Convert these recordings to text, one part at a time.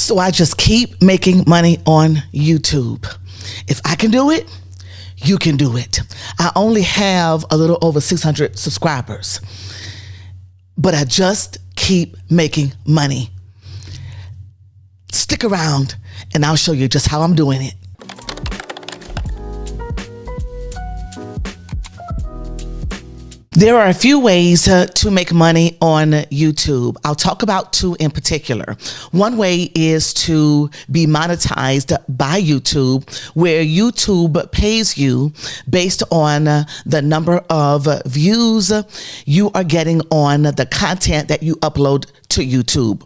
So I just keep making money on YouTube. If I can do it, you can do it. I only have a little over 600 subscribers, but I just keep making money. Stick around and I'll show you just how I'm doing it. There are a few ways to make money on YouTube. I'll talk about two in particular. One way is to be monetized by YouTube, where YouTube pays you based on the number of views you are getting on the content that you upload to YouTube.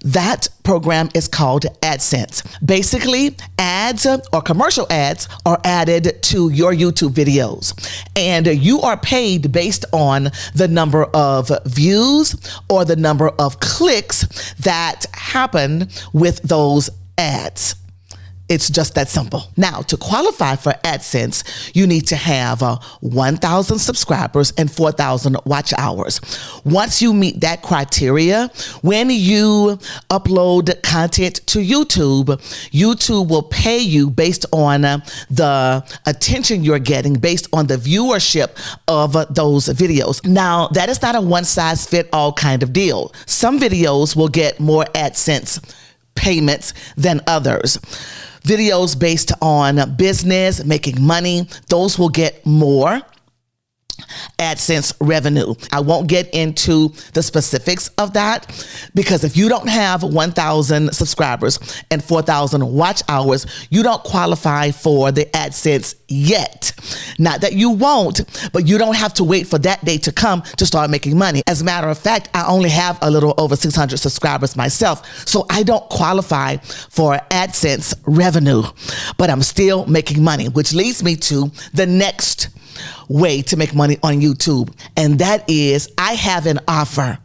That program is called AdSense. Basically, ads or commercial ads are added to your YouTube videos, and you are paid based on the number of views or the number of clicks that happen with those ads. It's just that simple. Now, to qualify for AdSense, you need to have 1,000 subscribers and 4,000 watch hours. Once you meet that criteria, when you upload content to YouTube, YouTube will pay you based on the attention you're getting, based on the viewership of those videos. Now, that is not a one-size-fits-all kind of deal. Some videos will get more AdSense payments than others. Videos based on business, making money, those will get more AdSense revenue. I won't get into the specifics of that, because if you don't have 1,000 subscribers and 4,000 watch hours, you don't qualify for the AdSense yet. Not that you won't, but you don't have to wait for that day to come to start making money. As a matter of fact, I only have a little over 600 subscribers myself, so I don't qualify for AdSense revenue, but I'm still making money, which leads me to the next way to make money on YouTube. And that is, I have an offer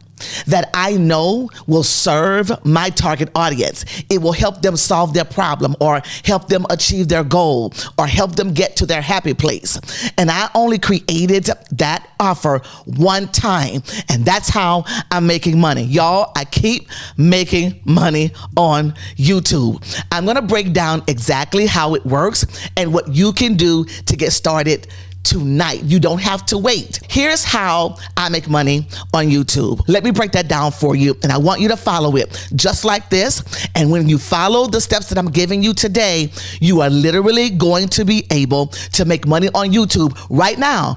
that I know will serve my target audience. It will help them solve their problem, or help them achieve their goal, or help them get to their happy place. And I only created that offer one time, and that's how I'm making money. Y'all, I keep making money on YouTube. I'm gonna break down exactly how it works and what you can do to get started tonight. You don't have to wait. Here's how I make money on YouTube. Let me break that down for you, and I want you to follow it just like this. And when you follow the steps that I'm giving you today, you are literally going to be able to make money on YouTube right now,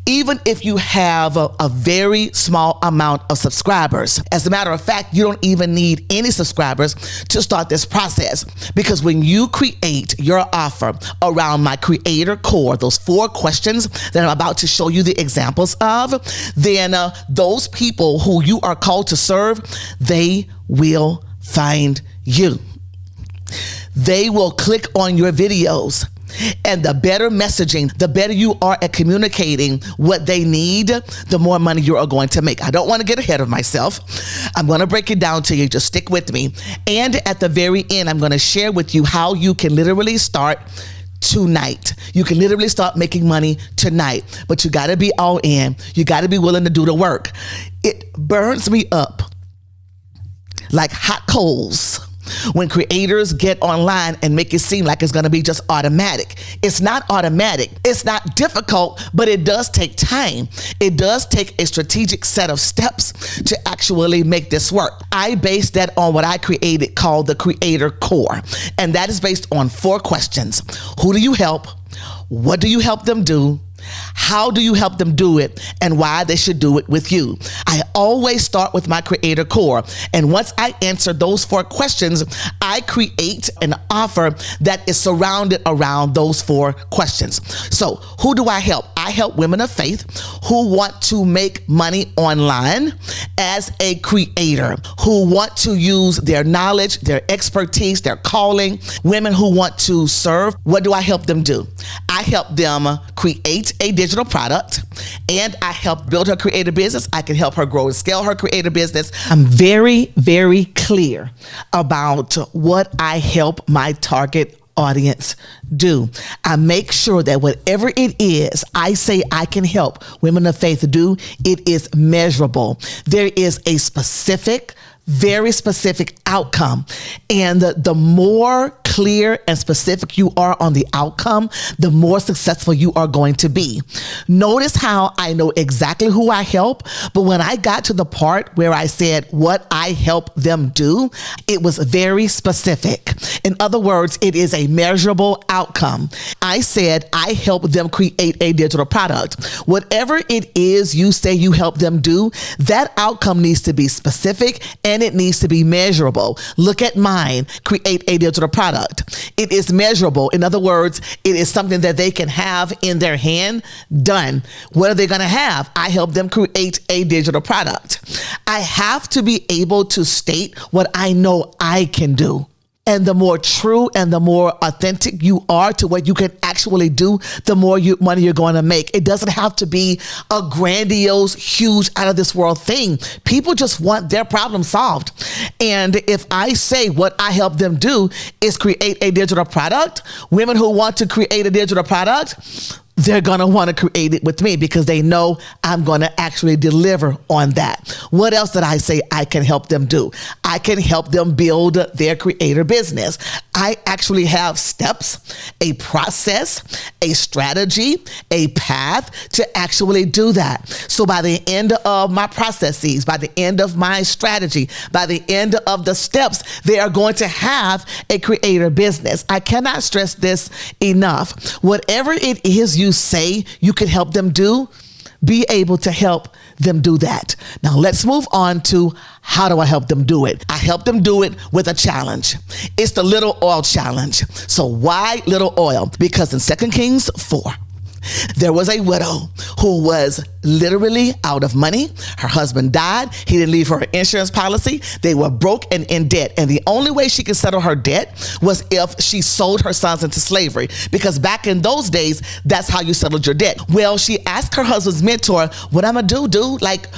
even if you have a very small amount of subscribers. As a matter of fact, you don't even need any subscribers to start this process, because when you create your offer around my creator core, those 4 questions that I'm about to show you the examples of, then those people who you are called to serve, they will find you. They will click on your videos. And the better messaging, the better you are at communicating what they need, the more money you are going to make. I don't want to get ahead of myself. I'm going to break it down to you. Just stick with me. And at the very end, I'm going to share with you how you can literally start tonight. You can literally start making money tonight, but you got to be all in. You got to be willing to do the work. It burns me up like hot coals when creators get online and make it seem like it's going to be just automatic. It's not automatic. It's not difficult, but it does take time. It does take a strategic set of steps to actually make this work. I base that on what I created called the creator core. And that is based on 4 questions. Who do you help? What do you help them do? How do you help them do it, and why they should do it with you? I always start with my creator core. And once I answer those 4 questions, I create an offer that is surrounded around those 4 questions. So who do I help? I help women of faith who want to make money online as a creator, who want to use their knowledge, their expertise, their calling, women who want to serve. What do I help them do? I help them create a digital product, and I help build her creative business. I can help her grow and scale her creative business. I'm very, very clear about what I help my target audience do. I make sure that whatever it is I say I can help women of faith do, it is measurable. There is a specific very specific outcome. And the more clear and specific you are on the outcome, the more successful you are going to be. Notice how I know exactly who I help, but when I got to the part where I said what I help them do, it was very specific. In other words, it is a measurable outcome. I said I help them create a digital product. Whatever it is you say you help them do, that outcome needs to be specific and it needs to be measurable. Look at mine, create a digital product. It is measurable. In other words, it is something that they can have in their hand. Done. What are they going to have? I help them create a digital product. I have to be able to state what I know I can do. And the more true and the more authentic you are to what you can actually do, the more money you're going to make. It doesn't have to be a grandiose, huge, out of this world thing. People just want their problem solved. And if I say what I help them do is create a digital product, women who want to create a digital product, they're going to want to create it with me because they know I'm going to actually deliver on that. What else did I say I can help them do? I can help them build their creator business. I actually have steps, a process, a strategy, a path to actually do that. So by the end of my processes, by the end of my strategy, by the end of the steps, they are going to have a creator business. I cannot stress this enough. Whatever it is you say you can help them do, be able to help them do that. Now let's move on to how do I help them do it? I help them do it with a challenge. It's the little oil challenge. So why little oil? Because in 2 Kings 4, there was a widow who was literally out of money. Her husband died. He didn't leave her an insurance policy. They were broke and in debt. And the only way she could settle her debt was if she sold her sons into slavery. Because back in those days, that's how you settled your debt. Well, she asked her husband's mentor, what I'm going to do, dude? Like,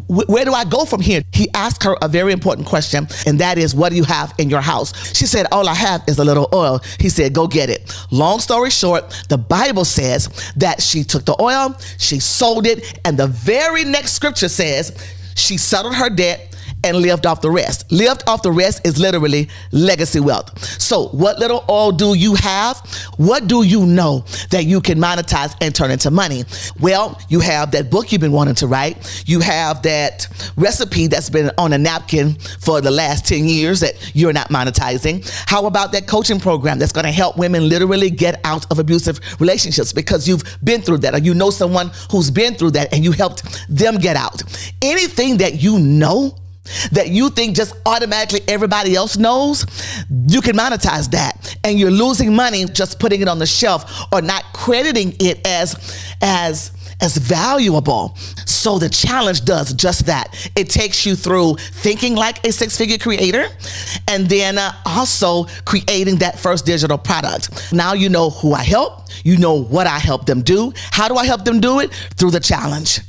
where do I go from here? He asked her a very important question, and that is, what do you have in your house? She said, all I have is a little oil. He said, go get it. Long story short, the Bible says that she took the oil, she sold it, and the very next scripture says she settled her debt and lived off the rest. Lived off the rest is literally legacy wealth. So what little oil do you have? What do you know that you can monetize and turn into money? Well, you have that book you've been wanting to write. You have that recipe that's been on a napkin for the last 10 years that you're not monetizing. How about that coaching program that's going to help women literally get out of abusive relationships because you've been through that, or you know someone who's been through that and you helped them get out? Anything that you know that you think just automatically everybody else knows, you can monetize that. And you're losing money just putting it on the shelf or not crediting it as valuable. So the challenge does just that. It takes you through thinking like a six-figure creator and then also creating that first digital product. Now you know who I help. You know what I help them do. How do I help them do it? Through the challenge.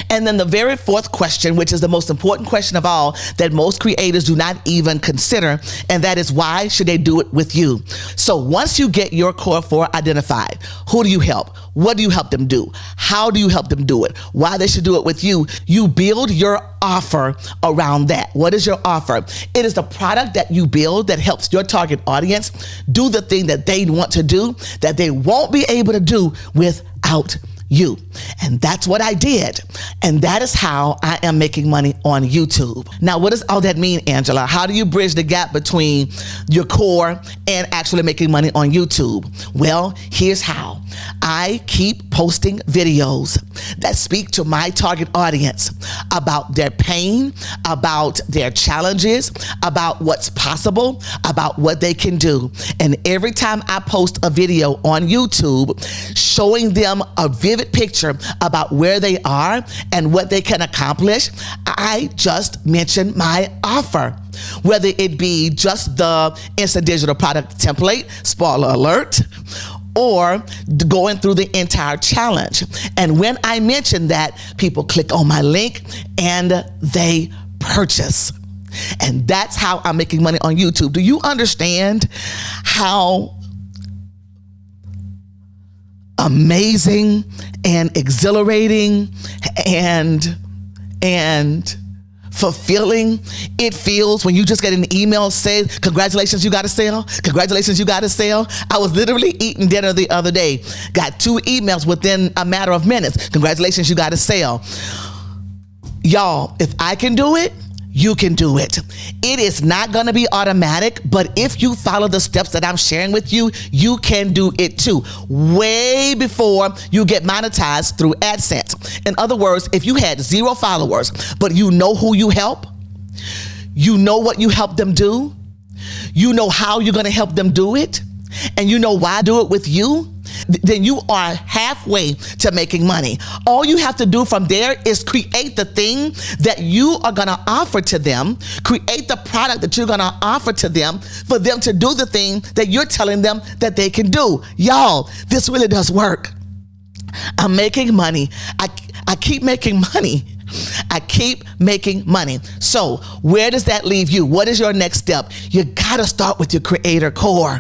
And then the very fourth question, which is the most important question of all that most creators do not even consider, and that is, why should they do it with you? So once you get your core four identified, who do you help? What do you help them do? How do you help them do it? Why they should do it with you? You build your offer around that. What is your offer? It is the product that you build that helps your target audience do the thing that they want to do that they won't be able to do without you. And that's what I did. And that is how I am making money on YouTube. Now, what does all that mean, Angela? How do you bridge the gap between your core and actually making money on YouTube? Well, here's how. I keep posting videos that speak to my target audience about their pain, about their challenges, about what's possible, about what they can do. And every time I post a video on YouTube showing them a vivid picture about where they are and what they can accomplish, I just mention my offer. Whether it be just the instant digital product template, spoiler alert, or going through the entire challenge. And when I mention that, people click on my link and they purchase. And that's how I'm making money on YouTube. Do you understand how amazing and exhilarating and fulfilling it feels when you just get an email saying, congratulations, you got a sale. Congratulations, you got a sale. I was literally eating dinner the other day. Got 2 emails within a matter of minutes. Congratulations, you got a sale. Y'all, if I can do it, you can do it. It is not going to be automatic, but if you follow the steps that I'm sharing with you, you can do it too, way before you get monetized through AdSense. In other words, if you had 0 followers, but you know who you help, you know what you help them do, you know how you're going to help them do it, and you know why do it with you, then you are halfway to making money. All you have to do from there is create the thing that you are going to offer to them, create the product that you're going to offer to them for them to do the thing that you're telling them that they can do. Y'all, this really does work. I'm making money. I keep making money. I keep making money. So where does that leave you? What is your next step? You got to start with your creator core.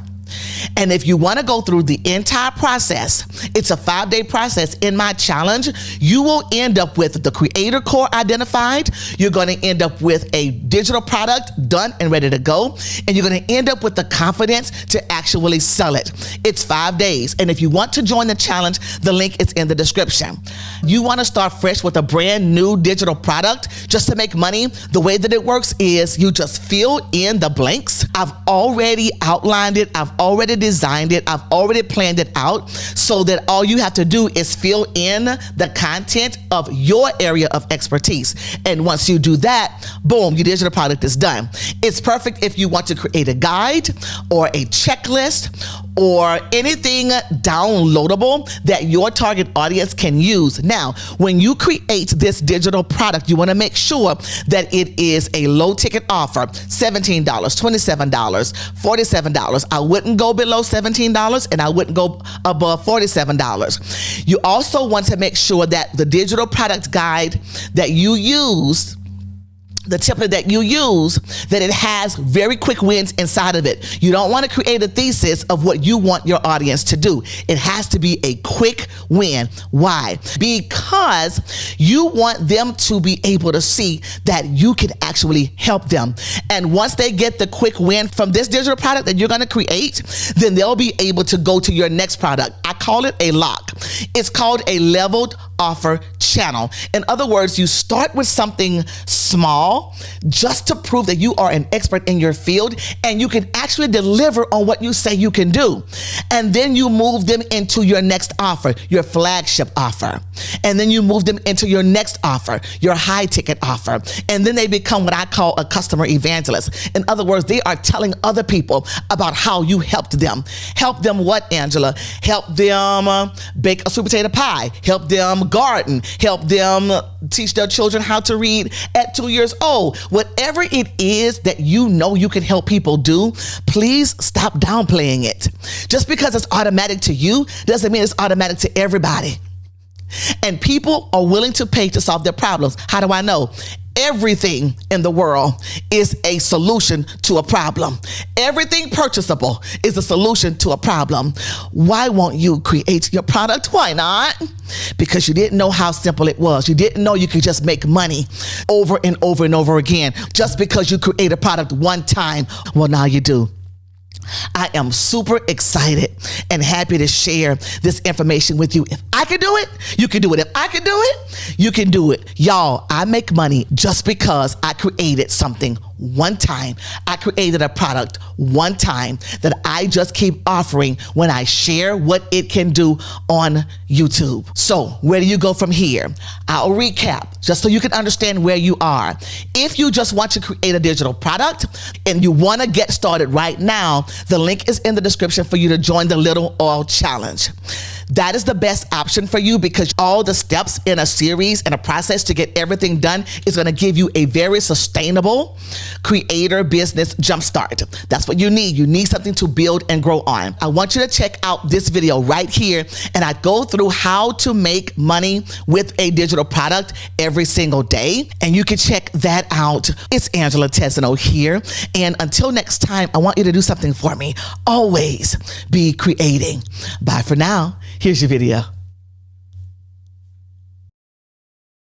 And if you want to go through the entire process, it's a 5-day process in my challenge. You will end up with the creator core identified. You're going to end up with a digital product done and ready to go. And you're going to end up with the confidence to actually sell it. It's 5 days. And if you want to join the challenge, the link is in the description. You want to start fresh with a brand new digital product just to make money? The way that it works is you just fill in the blanks. I've already outlined it. I've already designed it. I've already planned it out so that all you have to do is fill in the content of your area of expertise. And once you do that, boom, your digital product is done. It's perfect if you want to create a guide or a checklist or anything downloadable that your target audience can use. Now, when you create this digital product, you want to make sure that it is a low ticket offer, $17, $27, $47. I wouldn't go below $17 and I wouldn't go above $47. You also want to make sure that the digital product guide that you use, the template that you use, that it has very quick wins inside of it. You don't want to create a thesis of what you want your audience to do. It has to be a quick win. Why? Because you want them to be able to see that you can actually help them. And once they get the quick win from this digital product that you're going to create, then they'll be able to go to your next product. I call it a lock. It's called a leveled offer channel. In other words, you start with something small just to prove that you are an expert in your field and you can actually deliver on what you say you can do. And then you move them into your next offer, your flagship offer. And then you move them into your next offer, your high ticket offer. And then they become what I call a customer evangelist. In other words, they are telling other people about how you helped them. Help them what, Angela? Help them bake a sweet potato pie. Help them garden. Help them teach their children how to read at 2 years old. Whatever it is that you know you can help people do, please stop downplaying it. Just because it's automatic to you doesn't mean it's automatic to everybody. And people are willing to pay to solve their problems. How do I know? Everything in the world is a solution to a problem. Everything purchasable is a solution to a problem. Why won't you create your product? Why not? Because you didn't know how simple it was. You didn't know you could just make money over and over and over again just because you create a product one time. Well, now you do. I am super excited and happy to share this information with you. If I can do it, you can do it. If I can do it, you can do it. Y'all, I make money just because I created something one time. I created a product one time that I just keep offering when I share what it can do on YouTube. So where do you go from here? I'll recap just so you can understand where you are. If you just want to create a digital product and you want to get started right now, the link is in the description for you to join the Little Oil Challenge. That is the best option for you because all the steps in a series and a process to get everything done is going to give you a very sustainable creator business jumpstart. That's what you need. You need something to build and grow on. I want you to check out this video right here, and I go through how to make money with a digital product every single day, and you can check that out. It's Angela Tesano here, and until next time, I want you to do something for me. Always be creating. Bye for now. Here's your video.